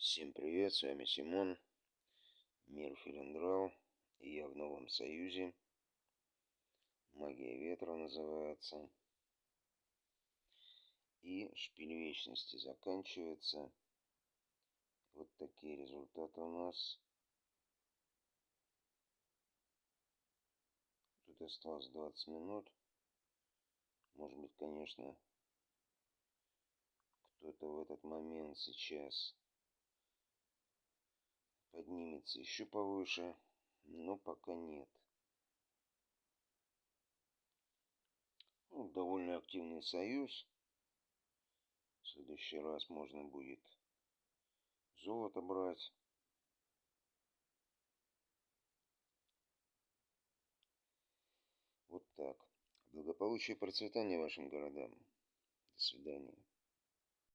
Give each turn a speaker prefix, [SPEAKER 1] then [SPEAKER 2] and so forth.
[SPEAKER 1] Всем привет, с вами Симон, мир Филиндрал, и я в Новом Союзе. Магия ветра называется. И шпиль вечности заканчивается. Вот такие результаты у нас. Тут осталось 20 минут. Может быть, конечно, кто-то в этот момент сейчас поднимется еще повыше, но пока нет. Довольно активный союз. В следующий раз можно будет золото брать. Вот так. Благополучия и процветания вашим городам. До свидания.